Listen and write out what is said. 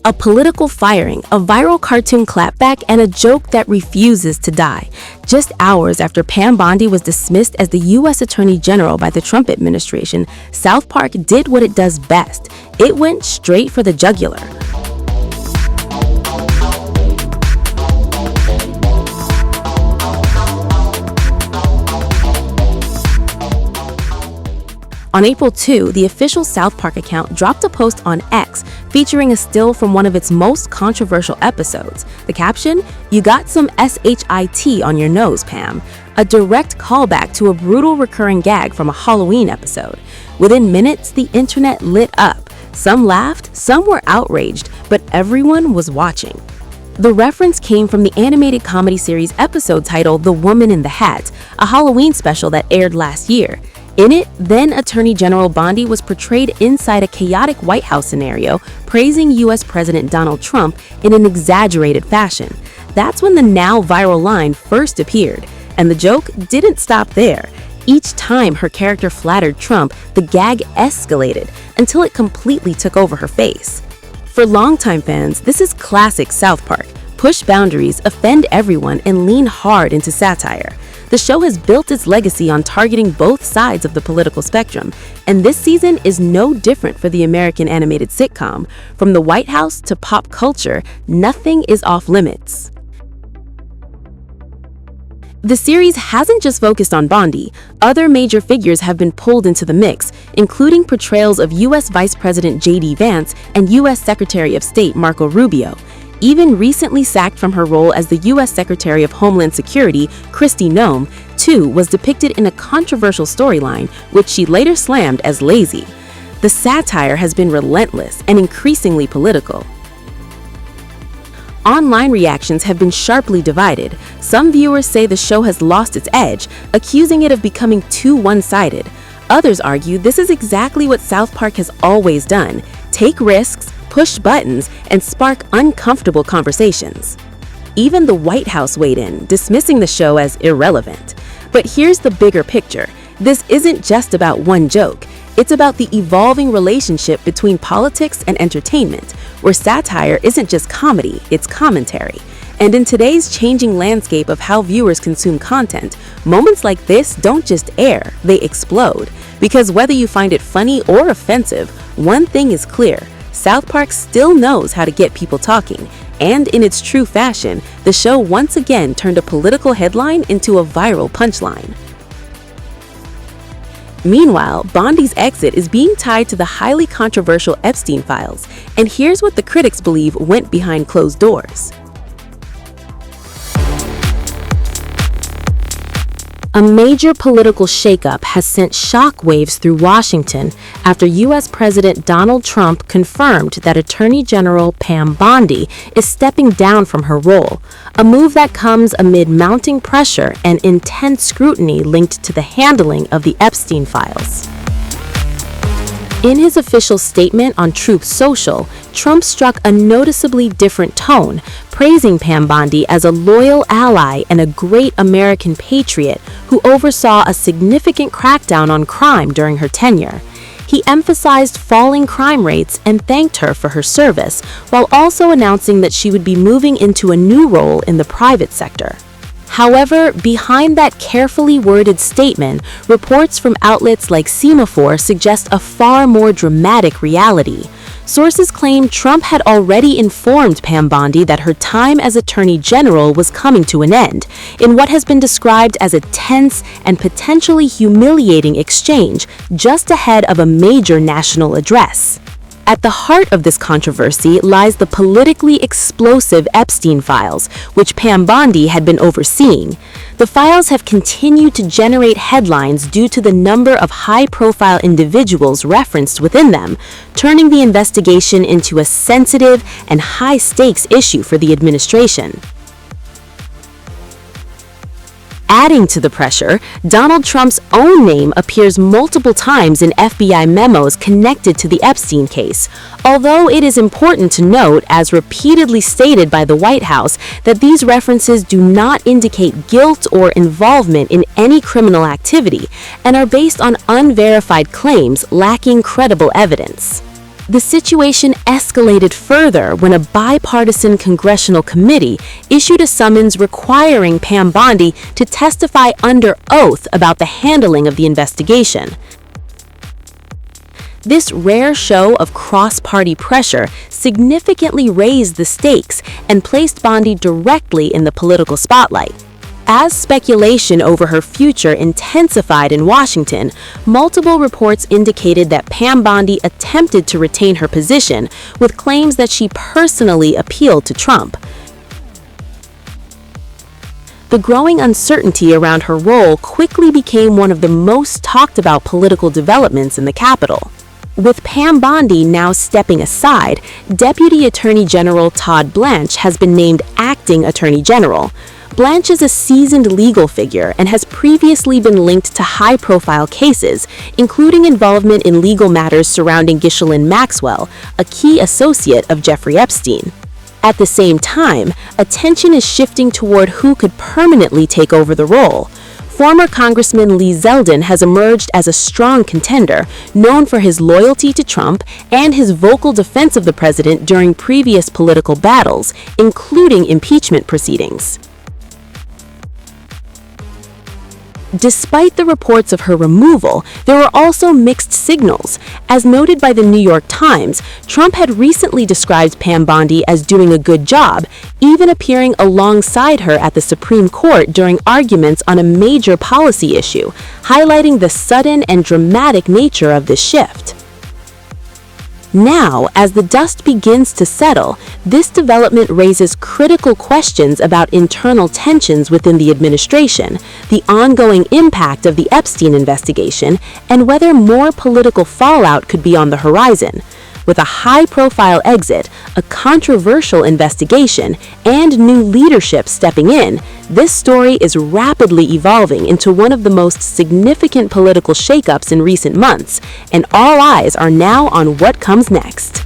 A political firing, a viral cartoon clapback, and a joke that refuses to die. Just hours after Pam Bondi was dismissed as the U.S. Attorney General by the Trump administration, South Park did what it does best. It went straight for the jugular. On April 2, the official South Park account dropped a post on X featuring a still from one of its most controversial episodes. The caption, "You got some SHIT on your nose, Pam," a direct callback to a brutal recurring gag from a Halloween episode. Within minutes, the internet lit up. Some laughed, some were outraged, but everyone was watching. The reference came from the animated comedy series episode titled The Woman in the Hat, a Halloween special that aired last year. In it, then Attorney General Bondi was portrayed inside a chaotic White House scenario, praising U.S. President Donald Trump in an exaggerated fashion. That's when the now viral line first appeared, and the joke didn't stop there. Each time her character flattered Trump, the gag escalated until it completely took over her face. For longtime fans, this is classic South Park. Push boundaries, offend everyone, and lean hard into satire. The show has built its legacy on targeting both sides of the political spectrum, and this season is no different for the American animated sitcom. From the White House to pop culture, nothing is off limits. The series hasn't just focused on Bondi. Other major figures have been pulled into the mix, including portrayals of U.S. Vice President J.D. Vance and U.S. Secretary of State Marco Rubio. Even recently sacked from her role as the U.S. Secretary of Homeland Security, Kristi Noem, too, was depicted in a controversial storyline, which she later slammed as lazy. The satire has been relentless and increasingly political. Online reactions have been sharply divided. Some viewers say the show has lost its edge, accusing it of becoming too one-sided. Others argue this is exactly what South Park has always done: take risks, push buttons, and spark uncomfortable conversations. Even the White House weighed in, dismissing the show as irrelevant. But here's the bigger picture. This isn't just about one joke. It's about the evolving relationship between politics and entertainment, where satire isn't just comedy, it's commentary. And in today's changing landscape of how viewers consume content, moments like this don't just air, they explode. Because whether you find it funny or offensive, one thing is clear: South Park still knows how to get people talking, and in its true fashion, the show once again turned a political headline into a viral punchline. Meanwhile, Bondi's exit is being tied to the highly controversial Epstein files, and here's what the critics believe went behind closed doors. A major political shakeup has sent shockwaves through Washington after U.S. President Donald Trump confirmed that Attorney General Pam Bondi is stepping down from her role, a move that comes amid mounting pressure and intense scrutiny linked to the handling of the Epstein files. In his official statement on Truth Social, Trump struck a noticeably different tone, praising Pam Bondi as a loyal ally and a great American patriot who oversaw a significant crackdown on crime during her tenure. He emphasized falling crime rates and thanked her for her service, while also announcing that she would be moving into a new role in the private sector. However, behind that carefully worded statement, reports from outlets like Semaphore suggest a far more dramatic reality. Sources claim Trump had already informed Pam Bondi that her time as Attorney General was coming to an end, in what has been described as a tense and potentially humiliating exchange just ahead of a major national address. At the heart of this controversy lies the politically explosive Epstein files, which Pam Bondi had been overseeing. The files have continued to generate headlines due to the number of high-profile individuals referenced within them, turning the investigation into a sensitive and high-stakes issue for the administration. Adding to the pressure, Donald Trump's own name appears multiple times in FBI memos connected to the Epstein case, although it is important to note, as repeatedly stated by the White House, that these references do not indicate guilt or involvement in any criminal activity and are based on unverified claims lacking credible evidence. The situation escalated further when a bipartisan congressional committee issued a summons requiring Pam Bondi to testify under oath about the handling of the investigation. This rare show of cross-party pressure significantly raised the stakes and placed Bondi directly in the political spotlight. As speculation over her future intensified in Washington, multiple reports indicated that Pam Bondi attempted to retain her position, with claims that she personally appealed to Trump. The growing uncertainty around her role quickly became one of the most talked about political developments in the Capitol. With Pam Bondi now stepping aside, Deputy Attorney General Todd Blanche has been named Acting Attorney General. Blanche is a seasoned legal figure and has previously been linked to high-profile cases, including involvement in legal matters surrounding Ghislaine Maxwell, a key associate of Jeffrey Epstein. At the same time, attention is shifting toward who could permanently take over the role. Former Congressman Lee Zeldin has emerged as a strong contender, known for his loyalty to Trump and his vocal defense of the president during previous political battles, including impeachment proceedings. Despite the reports of her removal, there were also mixed signals. As noted by the New York Times, Trump had recently described Pam Bondi as doing a good job, even appearing alongside her at the Supreme Court during arguments on a major policy issue, highlighting the sudden and dramatic nature of this shift. Now, as the dust begins to settle, this development raises critical questions about internal tensions within the administration, the ongoing impact of the Epstein investigation, and whether more political fallout could be on the horizon. With a high-profile exit, a controversial investigation, and new leadership stepping in, this story is rapidly evolving into one of the most significant political shakeups in recent months, and all eyes are now on what comes next.